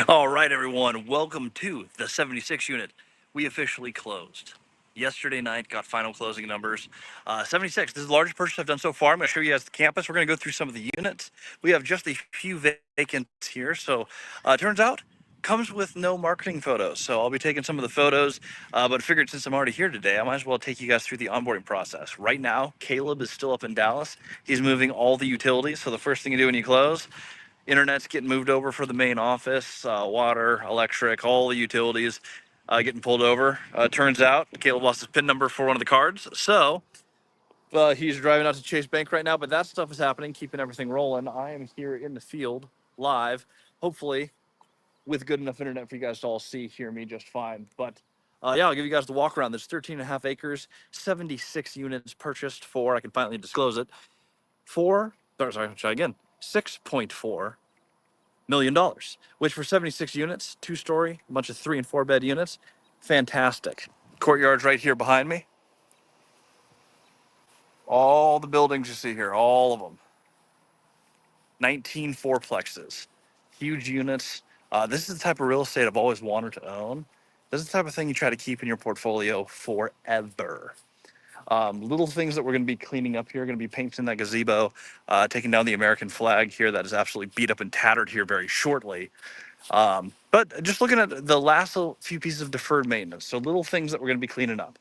All right, everyone, welcome to the 76 unit. We officially closed. Yesterday night, got final closing numbers. 76, this is the largest purchase I've done so far. I'm going to show you guys the campus. We're going to go through some of the units. We have just a few vacants here. So turns out, comes with no marketing photos. So I'll be taking some of the photos, but figured since I'm already here today, I might as well take you guys through the onboarding process. Right now, Caleb is still up in Dallas. He's moving all the utilities. So the first thing you do when you close, internet's getting moved over for the main office, water, electric, all the utilities getting pulled over. Turns out Caleb lost his PIN number for one of the cards, so he's driving out to Chase Bank right now. But that stuff is happening, keeping everything rolling. I am here in the field, live, hopefully with good enough internet for you guys to all see, hear me just fine. But yeah, I'll give you guys the walk around. There's 13 and a half acres, 76 units purchased for, I can finally disclose it, try again, $6.4 million, which for 76 units, 2-story, a bunch of 3 and 4 bed units, fantastic. Courtyard's right here behind me. All the buildings you see here, all of them, 19 fourplexes, huge units. This is the type of real estate I've always wanted to own. This is the type of thing you try to keep in your portfolio forever. Little things that we're going to be cleaning up here, going to be painting that gazebo, taking down the American flag here that is absolutely beat up and tattered here very shortly. But just looking at the last few pieces of deferred maintenance, so little things that we're going to be cleaning up.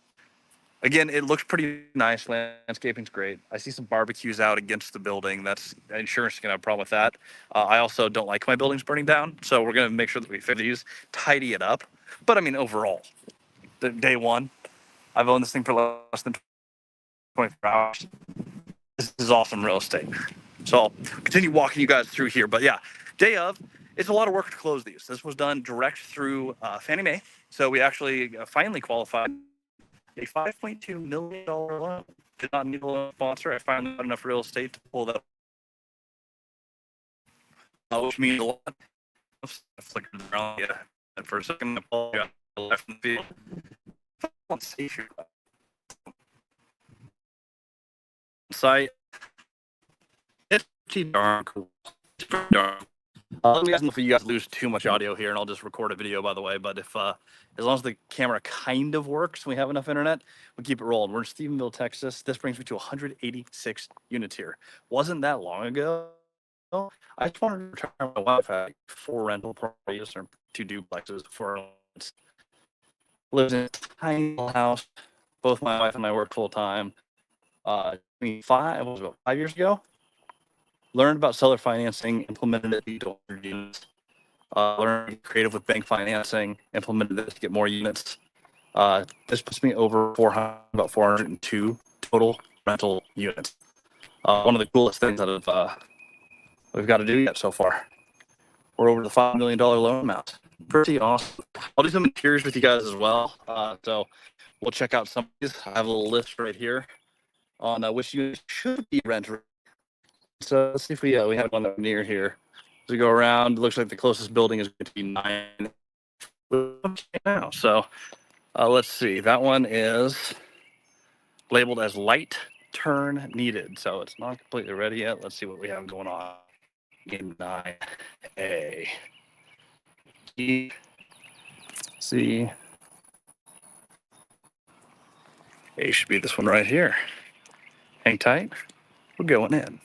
Again, it looks pretty nice. Landscaping's great. I see some barbecues out against the building. That's insurance is going to have a problem with that. I also don't like my buildings burning down, so we're going to make sure that we fix these, tidy it up. But I mean, overall, day one, I've owned this thing for less than 24 hours. This is awesome real estate. So I'll continue walking you guys through here. But yeah, day of, it's a lot of work to close these. This was done direct through Fannie Mae. So we actually finally qualified a $5.2 million loan. Did not need a loan sponsor. I finally got enough real estate to pull that, which means a lot. I flickered around and for a second, I pulled out left in the field. On safe here. Site. It's pretty darn cool. It's pretty darn cool. Let me know if you guys lose too much audio here, and I'll just record a video, by the way. But if as long as the camera kind of works, we have enough internet, we keep it rolling. We're in Stephenville, Texas. This brings me to 186 units here. Wasn't that long ago. I just wanted to retire my wife. I had 4 rental properties or 2 duplexes, 4 units. Lives in a tiny little house. Both my wife and I work full time. 5 years ago. Learned about seller financing, implemented it to 100 units. Learned to get creative with bank financing, implemented this to get more units. This puts me over about 402 total rental units. One of the coolest things that we've got to do yet so far. We're over the $5 million loan amount. Pretty awesome. I'll do some interiors with you guys as well. So we'll check out some of these. I have a little list right here on which units should be rented. So let's see if we have one near here. As we go around, it looks like the closest building is going to be 9 now. So let's see. That one is labeled as light turn needed. So it's not completely ready yet. Let's see what we have going on in 9A. B, C. A should be this one right here. Hang tight. We're going in.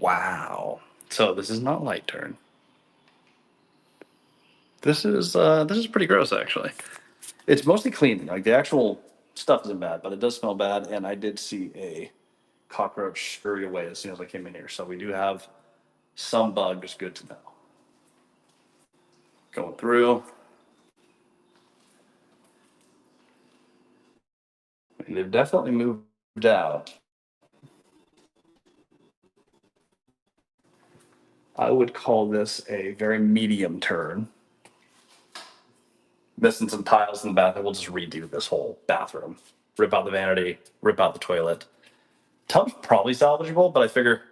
Wow. So this is not light turn. This is pretty gross, actually. It's mostly clean. Like the actual stuff isn't bad, but it does smell bad. And I did see a cockroach scurry away as soon as I came in here. So we do have some bugs. Good to know. Going through. And they've definitely moved out. I would call this a very medium turn. Missing some tiles in the bathroom. We'll just redo this whole bathroom. Rip out the vanity, rip out the toilet. Tub's probably salvageable, but I figure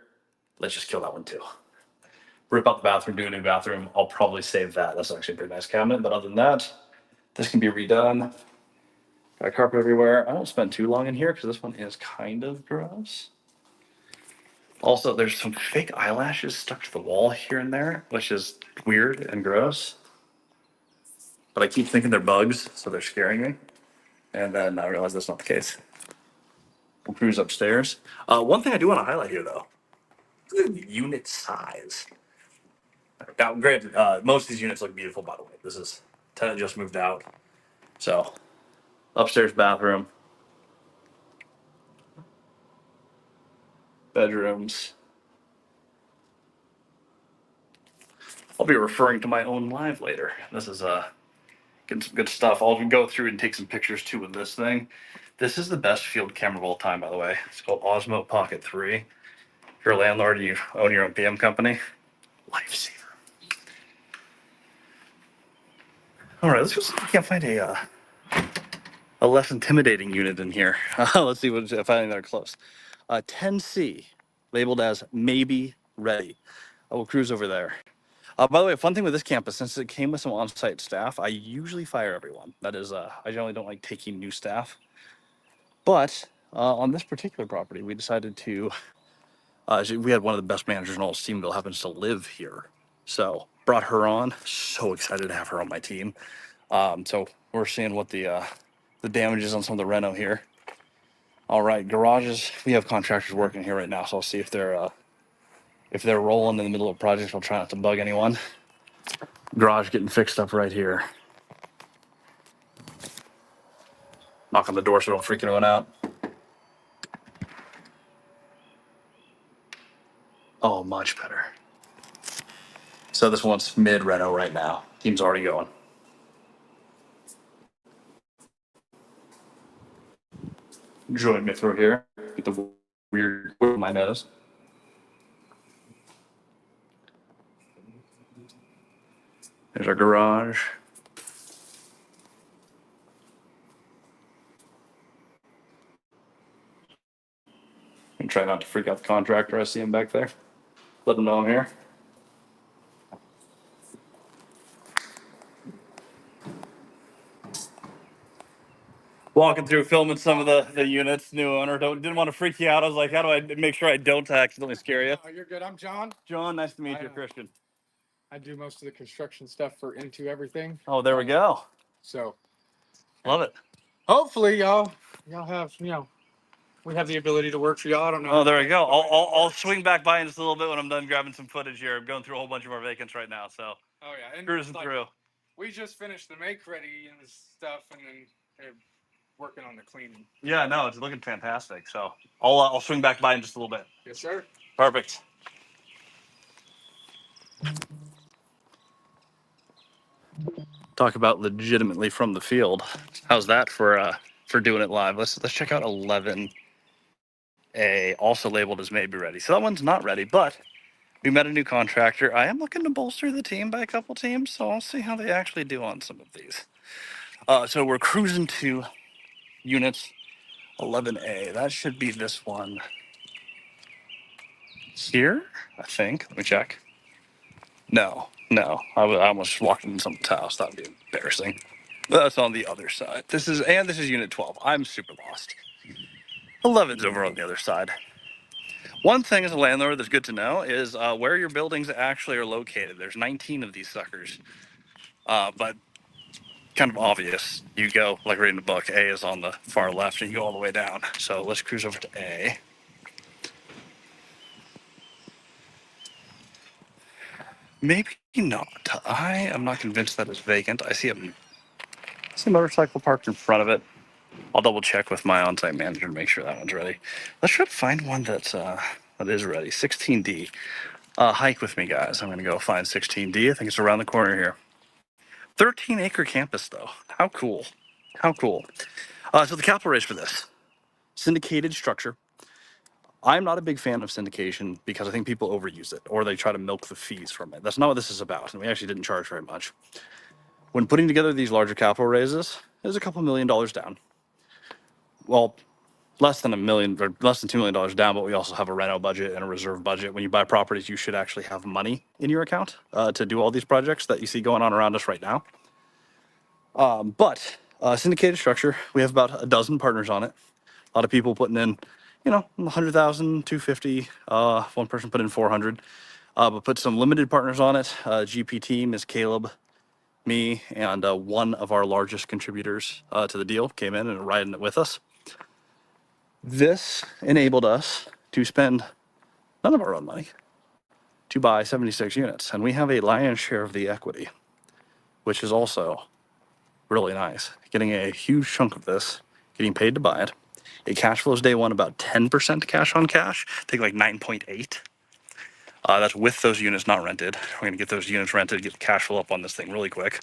let's just kill that one too. Rip out the bathroom, do a new bathroom. I'll probably save that. That's actually a pretty nice cabinet. But other than that, this can be redone. Got carpet everywhere. I don't spend too long in here because this one is kind of gross. Also, there's some fake eyelashes stuck to the wall here and there, which is weird and gross. But I keep thinking they're bugs, so they're scaring me. And then I realize that's not the case. We'll cruise upstairs. One thing I do want to highlight here, though, unit size. Now, granted, most of these units look beautiful, by the way. This is tenant just moved out. So, upstairs bathroom, bedrooms. I'll be referring to my own live later. This is getting some good stuff. I'll go through and take some pictures too with this thing. This is the best field camera of all time, by the way. It's called Osmo Pocket 3. If you're a landlord, you own your own PM company. Lifesaver. All right, let's go see if we can't find a less intimidating unit in here. Let's see if I think they're close. 10C, labeled as maybe ready. I will cruise over there. By the way, a fun thing with this campus, since it came with some on-site staff, I usually fire everyone. That is, I generally don't like taking new staff. But on this particular property, we decided to, we had one of the best managers in all of Steamville happens to live here. So brought her on. So excited to have her on my team. So we're seeing what the damage is on some of the reno here. All right, garages. We have contractors working here right now, so I'll see if they're rolling in the middle of a project. I'll try not to bug anyone. Garage getting fixed up right here. Knock on the door so don't freak anyone out. Oh, much better. So this one's mid reno right now. Team's already going. Join me through here. Get the weird with my nose. There's our garage. And try not to freak out the contractor. I see him back there. Let him know I'm here. Walking through filming some of the units, new owner. Didn't want to freak you out. I was like, how do I make sure I don't accidentally scare you? Oh, you're good. I'm John. John, nice to meet you, Christian. I do most of the construction stuff for Into Everything. Oh, there we go. So, Love it. hopefully y'all have we have the ability to work for y'all. I don't know. Oh, there we go. I'll swing back by in just a little bit when I'm done grabbing some footage here. I'm going through a whole bunch of our vacants right now, so Oh yeah, and cruising through. We just finished the make ready and stuff, and then they're working on the cleaning. Yeah, no, it's looking fantastic. So I'll swing back by in just a little bit. Yes, sir. Perfect. Talk about legitimately from the field. How's that for doing it live? Let's check out 11A, also labeled as maybe ready. So that one's not ready, but we met a new contractor. I am looking to bolster the team by a couple teams, so I'll see how they actually do on some of these. So we're cruising to units 11A. That should be this one here, I think. Let me check. No. I almost just walked into someone's house. That would be embarrassing. That's on the other side. This is unit 12. I'm super lost. 11's over on the other side. One thing as a landlord that's good to know is where your buildings actually are located. There's 19 of these suckers, but kind of obvious. You go, like reading the book, A is on the far left, and you go all the way down. So let's cruise over to A. Maybe not. I am not convinced that it's vacant. I see a motorcycle parked in front of it. I'll double check with my on-site manager to make sure that one's ready. Let's try to find one that is ready. 16D. Hike with me, guys. I'm going to go find 16D. I think it's around the corner here. 13-acre campus, though. How cool. How cool. So the capital raise for this. Syndicated structure. I'm not a big fan of syndication because I think people overuse it or they try to milk the fees from it. That's not what this is about. And we actually didn't charge very much. When putting together these larger capital raises, there's a couple $1 million down. Well, less than $1 million or less than $2 million down, but we also have a reno budget and a reserve budget. When you buy properties, you should actually have money in your account to do all these projects that you see going on around us right now. But syndicated structure, we have about a dozen partners on it. A lot of people putting in, 100,000, 250. One person put in 400. But put some limited partners on it. GP team is Caleb, me, and one of our largest contributors to the deal came in and riding it with us. This enabled us to spend none of our own money to buy 76 units. And we have a lion's share of the equity, which is also really nice. Getting a huge chunk of this, getting paid to buy it. It cash flows day one about 10% cash on cash. Take like 9.8. That's with those units not rented. We're going to get those units rented, get the cash flow up on this thing really quick.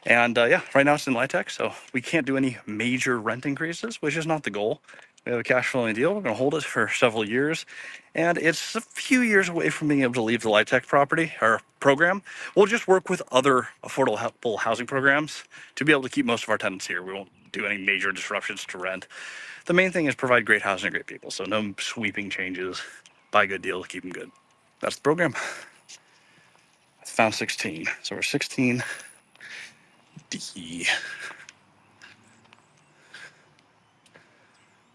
And yeah, right now it's in LIHTC, so we can't do any major rent increases, which is not the goal. We have a cash flowing deal. We're going to hold it for several years. And it's a few years away from being able to leave the LIHTC property or program. We'll just work with other affordable housing programs to be able to keep most of our tenants here. We won't do any major disruptions to rent. The main thing is provide great housing to great people. So no sweeping changes. Buy a good deal to keep them good. That's the program. I found 16. So we're 16D.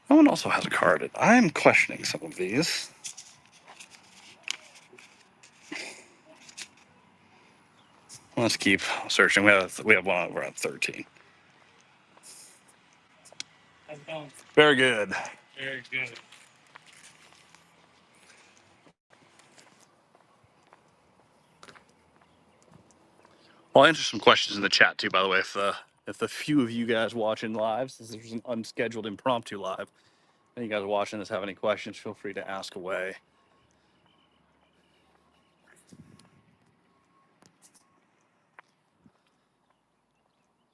No one also has a card. I'm questioning some of these. Let's keep searching. We have one over at 13. Very good. Very good. I'll answer some questions in the chat too. By the way, if the few of you guys watching live, since this was an unscheduled impromptu live, and you guys watching this have any questions, feel free to ask away.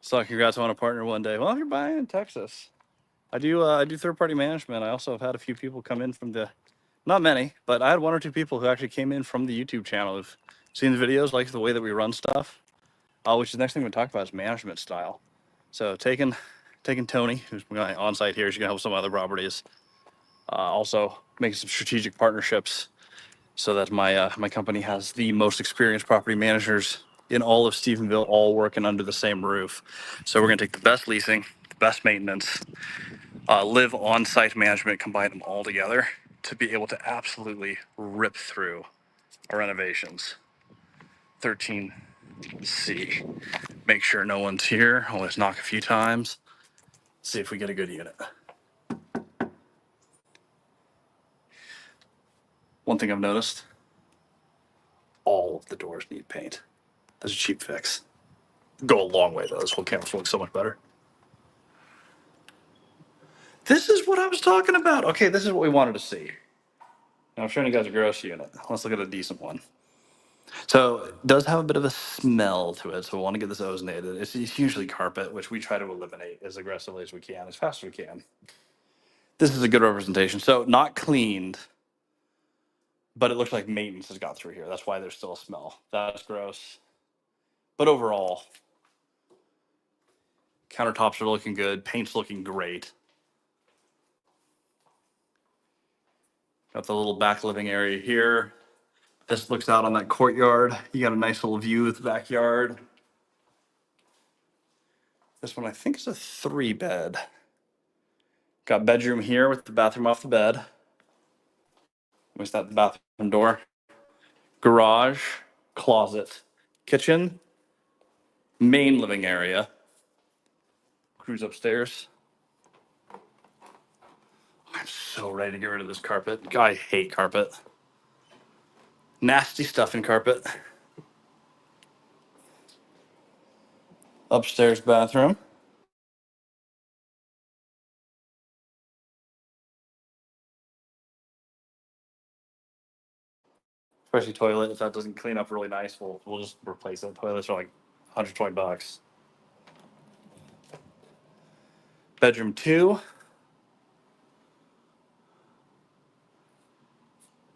So congrats on a partner one day. Well, if you're buying in Texas, I do third-party management. I also have had a few people come in from not many, but I had one or two people who actually came in from the YouTube channel who've seen the videos, like the way that we run stuff. Which is the next thing we talk about is management style. So taking Tony, who's on site here, she's gonna help some other properties. Also making some strategic partnerships so that my company has the most experienced property managers in all of Stephenville, all working under the same roof. So we're gonna take the best leasing, the best maintenance, live on-site management, combine them all together to be able to absolutely rip through our renovations. 13C. Make sure no one's here. Always knock a few times. See if we get a good unit. One thing I've noticed, all of the doors need paint. That's a cheap fix. Go a long way though. This whole campus looks so much better. This is what I was talking about. Okay, this is what we wanted to see. Now I'm showing you guys a gross unit. Let's look at a decent one. So it does have a bit of a smell to it, so we want to get this ozonated. It's usually carpet, which we try to eliminate as aggressively as we can, as fast as we can. This is a good representation. So not cleaned, but it looks like maintenance has got through here. That's why there's still a smell. That's gross. But overall, countertops are looking good. Paint's looking great. Got the little back living area here. This looks out on that courtyard. You got a nice little view of the backyard. This one I think is a 3-bed. Got bedroom here with the bathroom off the bed. Where's that bathroom door? Garage, closet, kitchen, main living area. Cruise upstairs. I'm so ready to get rid of this carpet. I hate carpet. Nasty stuff in carpet. Upstairs bathroom. Especially toilet. If that doesn't clean up really nice, we'll just replace it. Toilets are like $120. Bedroom 2,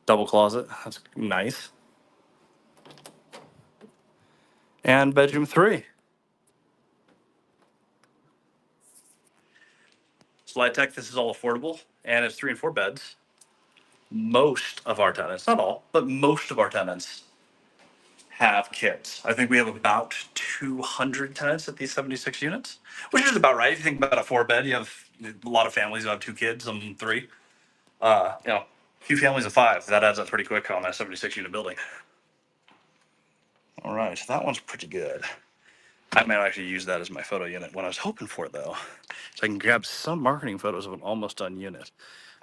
double closet. That's nice. And bedroom 3. Slide Tech, this is all affordable, and it's 3 and 4 beds. Most of our tenants, not all, but most of our tenants have kids. I think we have about 200 tenants at these 76 units, which is about right. If you think about a 4-bed, you have a lot of families who have 2 kids, some 3. A few families of 5. That adds up pretty quick on that 76 unit building. All right, so that one's pretty good. I might actually use that as my photo unit. What I was hoping for, though, so I can grab some marketing photos of an almost done unit.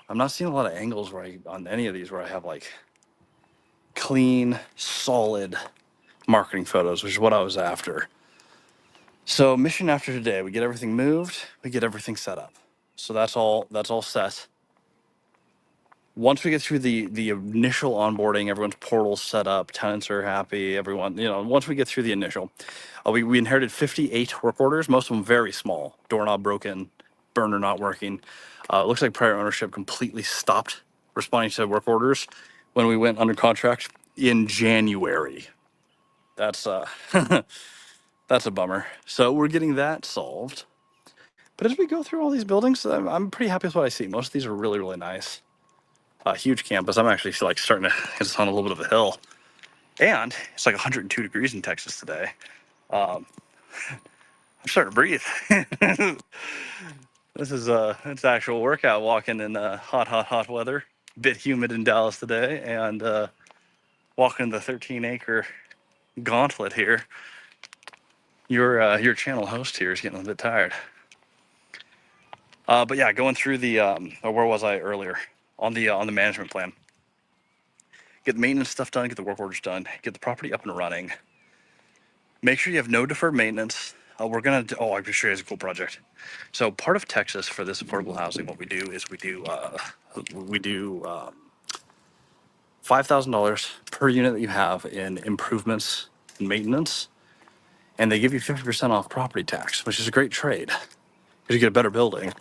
I'm not seeing a lot of angles on any of these where I have like clean, solid marketing photos, which is what I was after. So mission after today, we get everything moved, we get everything set up. So that's all set. Once we get through the initial onboarding, everyone's portal's set up, tenants are happy, everyone, once we get through the initial, we inherited 58 work orders, most of them very small, doorknob broken, burner not working. It looks like prior ownership completely stopped responding to work orders when we went under contract in January. That's that's a bummer. So we're getting that solved. But as we go through all these buildings, I'm pretty happy with what I see. Most of these are really, really nice. Huge campus. I'm actually like starting to, it's on a little bit of a hill. And it's like 102 degrees in Texas today. I'm starting to breathe. This is it's actual workout walking in hot weather. Bit humid in Dallas today, and walking the 13-acre gauntlet here. Your channel host here is getting a bit tired. But yeah, going through the or where was I earlier? On the management plan. Get the maintenance stuff done, get the work orders done, get the property up and running. Make sure you have no deferred maintenance. We're gonna do, I can show you guys a cool project. So part of Texas for this affordable housing, what we do is we do $5,000 per unit that you have in improvements and maintenance, and they give you 50% off property tax, which is a great trade because you get a better building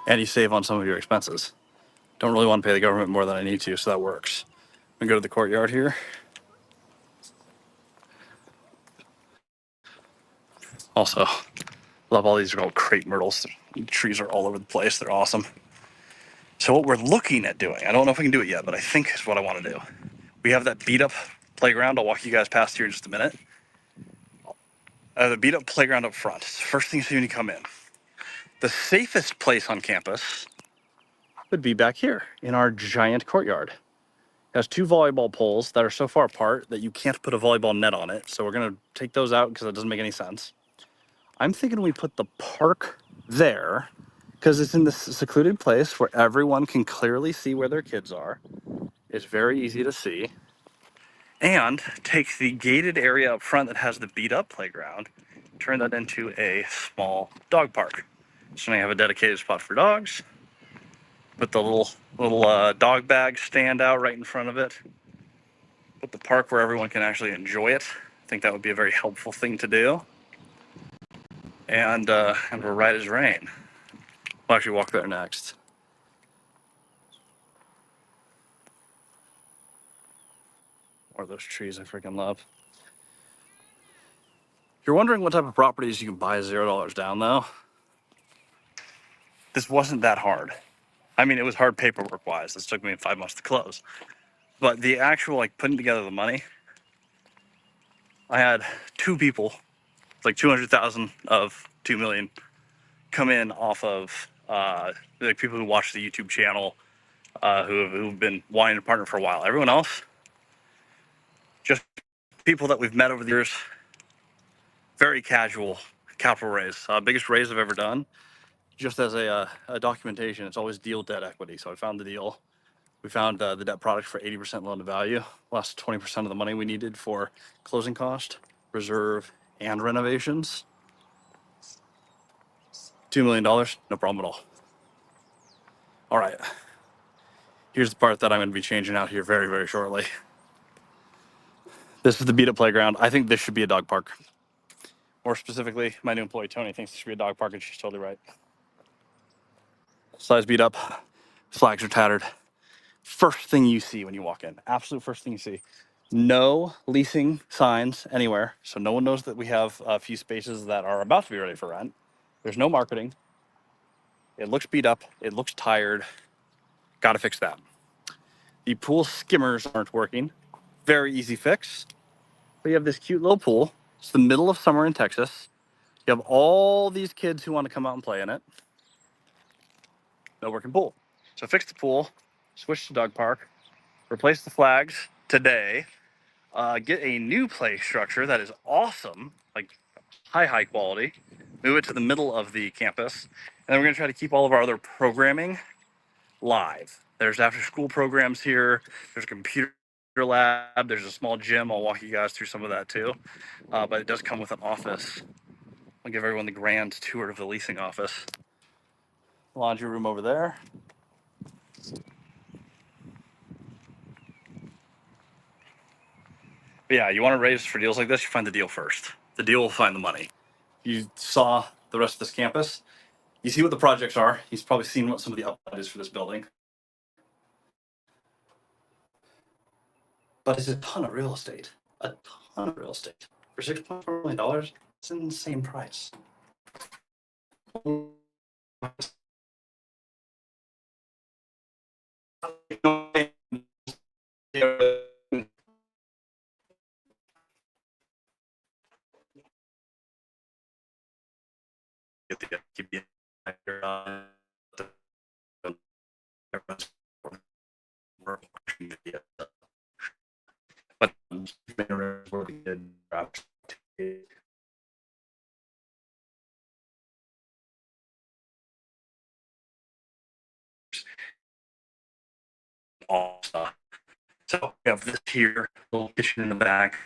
and you save on some of your expenses. Don't really want to pay the government more than I need to, so that works. We go to the courtyard here. Also, love all these old crepe myrtles. The trees are all over the place. They're awesome. So what we're looking at doing, I don't know if we can do it yet, but I think is what I want to do. We have that beat up playground. I'll walk you guys past here in just a minute. The beat up playground up front. It's the first thing you see when you come in. The safest place on campus would be back here in our giant courtyard. It has 2 volleyball poles that are so far apart that you can't put a volleyball net on it. So we're going to take those out because that doesn't make any sense. I'm thinking we put the park there because it's in this secluded place where everyone can clearly see where their kids are. It's very easy to see. And take the gated area up front that has the beat up playground, turn that into a small dog park. So now you have a dedicated spot for dogs. Put the little dog bag stand out right in front of it. Put the park where everyone can actually enjoy it. I think that would be a very helpful thing to do. And we're right as rain. We'll actually walk there next. Or those trees I freaking love. If you're wondering what type of properties you can buy $0 down, though, this wasn't that hard. I mean, it was hard paperwork wise. This took me 5 months to close. But the actual like putting together the money, I had 2 people, like 200,000 of 2 million, come in off of like people who watch the YouTube channel, who've been wanting to partner for a while. Everyone else, just people that we've met over the years. Very casual capital raise, biggest raise I've ever done. Just as a documentation, it's always deal debt equity. So I found the deal. We found the debt product for 80% loan to value, less 20% of the money we needed for closing cost, reserve, and renovations. $2 million, no problem at all. All right, here's the part that I'm going to be changing out here very, very shortly. This is the beat up playground. I think this should be a dog park. More specifically, my new employee Tony thinks this should be a dog park, and she's totally right. Slides beat up, flags are tattered. First thing you see when you walk in, absolute first thing you see. No leasing signs anywhere, so no one knows that we have a few spaces that are about to be ready for rent. There's no marketing. It looks beat up. It looks tired. Got to fix that. The pool skimmers aren't working. Very easy fix. But you have this cute little pool. It's the middle of summer in Texas. You have all these kids who want to come out and play in it. No working pool. So fix the pool, switch to dog park, replace the flags today, get a new play structure that is awesome, like high quality, move it to the middle of the campus, and then we're going to try to keep all of our other programming live. There's after school programs here, there's a computer lab, there's a small gym. I'll walk you guys through some of that too, but it does come with an office. I'll give everyone the grand tour of the leasing office. Laundry room over there. But yeah, you want to raise for deals like this, you find the deal first. The deal will find the money. You saw the rest of this campus. You see what the projects are. You've probably seen what some of the upside is for this building. But it's a ton of real estate. A ton of real estate. For $6.4 million, it's an insane price. So we have this here, little kitchen in the back.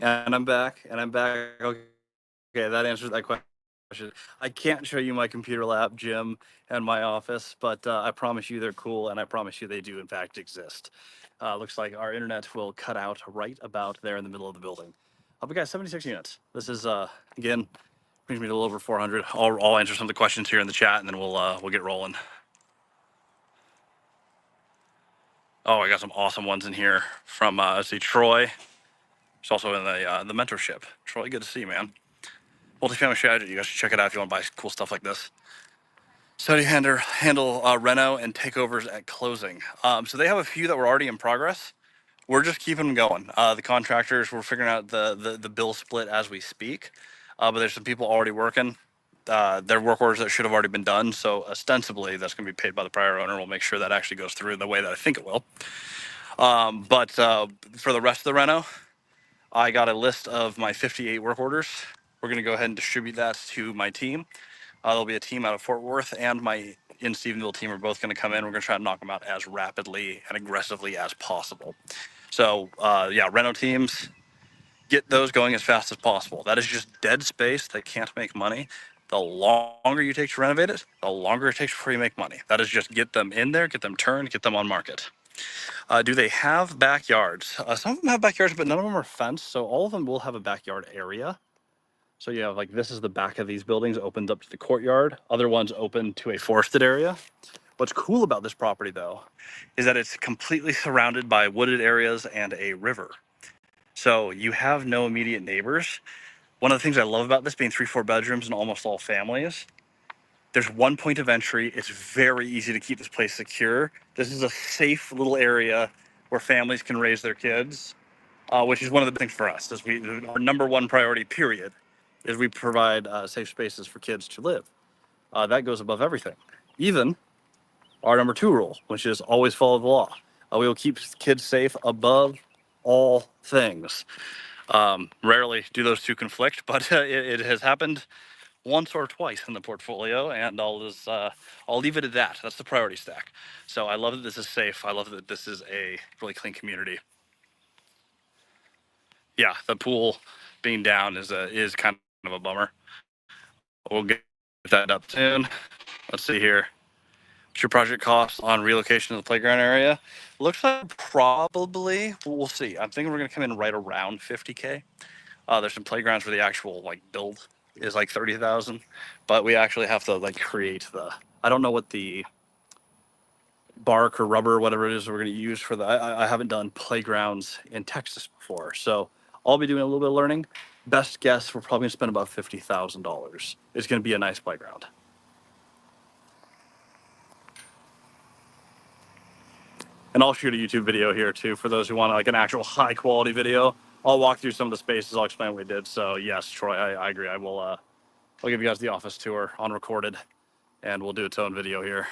And I'm back. Okay, that answers that question. I can't show you my computer lab, gym, and my office, but I promise you they're cool, and I promise you they do in fact exist. Looks like our internet will cut out right about there in the middle of the building. We got 76 units. This is again brings me to a little over 400. I'll answer some of the questions here in the chat, and then we'll get rolling. Oh, I got some awesome ones in here from let's see, Troy. It's also in the mentorship. Troy, good to see you, man. Multifamily strategy. You guys should check it out if you want to buy cool stuff like this. So do you handle reno and takeovers at closing? So they have a few that were already in progress. We're just keeping them going. The contractors, we're figuring out the bill split as we speak. But there's some people already working. Their work orders that should have already been done. So ostensibly, that's going to be paid by the prior owner. We'll make sure that actually goes through the way that I think it will. But for the rest of the reno, I got a list of my 58 work orders. We're going to go ahead and distribute that to my team. There'll be a team out of Fort Worth, and my in Stephenville team are both going to come in. We're going to try to knock them out as rapidly and aggressively as possible. So, yeah, reno teams, get those going as fast as possible. That is just dead space that can't make money. The longer you take to renovate it, the longer it takes before you make money. That is just get them in there, get them turned, get them on market. Do they have backyards? Some of them have backyards, but none of them are fenced. So all of them will have a backyard area. So you have like, this is the back of these buildings opened up to the courtyard. Other ones open to a forested area. What's cool about this property though, is that it's completely surrounded by wooded areas and a river. So you have no immediate neighbors. One of the things I love about this being 3-4 bedrooms and almost all families There's one point of entry. It's very easy to keep this place secure. This is a safe little area where families can raise their kids, which is one of the things for us. Our number one priority, period, is we provide safe spaces for kids to live. That goes above everything. Even our number two rule, which is always follow the law. We will keep kids safe above all things. Rarely do those two conflict, but it has happened once or twice in the portfolio, and I'll leave it at that. That's the priority stack. So I love that this is safe. I love that this is a really clean community. Yeah, the pool being down is kind of a bummer. We'll get that up soon. Let's see here. What's your project cost on relocation of the playground area? Looks like probably, we'll see. I'm thinking we're going to come in right around 50K. There's some playgrounds where the actual like build is like 30,000, but we actually have to like create I don't know what the bark or rubber or whatever it is we're going to use for I haven't done playgrounds in Texas before, so I'll be doing a little bit of learning. Best guess, we're probably going to spend about $50,000. It's going to be a nice playground. And I'll shoot a YouTube video here too for those who want like an actual high quality video. I'll walk through some of the spaces. I'll explain what we did. So yes, Troy, I agree. I'll give you guys the office tour on recorded, and we'll do its own video here.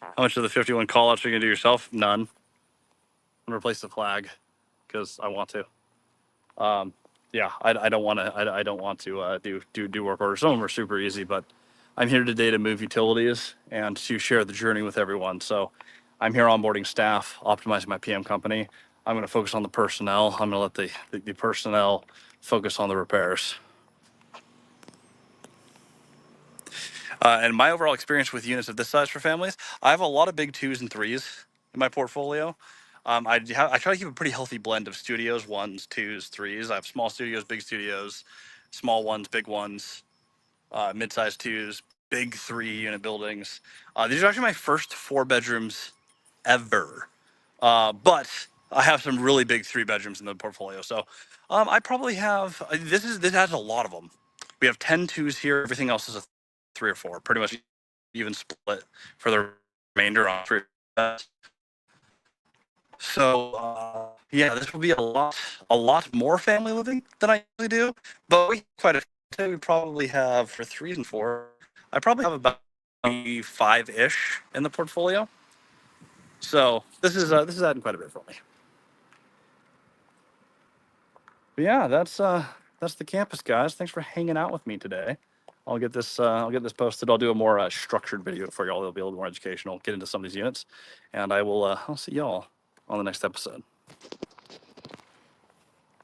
How much of the 51 call outs are you gonna do yourself? None. I'm gonna replace the flag because I want to. Yeah, I don't want to. I don't want to do work orders. Some of them are super easy, but I'm here today to move utilities and to share the journey with everyone. So I'm here onboarding staff, optimizing my PM company. I'm going to focus on the personnel. I'm going to let the personnel focus on the repairs. And my overall experience with units of this size for families, I have a lot of big 2s and 3s in my portfolio. I try to keep a pretty healthy blend of studios, 1s, 2s, 3s. I have small studios, big studios, small ones, big ones, mid-sized 2s, big 3-unit buildings. These are actually my first 4 bedrooms ever. But I have some really big 3 bedrooms in the portfolio. So I probably have, this has a lot of them. We have 10 2s here. Everything else is a 3 or 4, pretty much even split for the remainder on 3. So yeah, this will be a lot more family living than I usually do, but we probably have for 3s and 4. I probably have about 5-ish in the portfolio. So this is adding quite a bit for me. But yeah, that's the campus, guys. Thanks for hanging out with me today. I'll get this posted. I'll do a more structured video for y'all. It'll be a little more educational. Get into some of these units, and I'll see y'all on the next episode.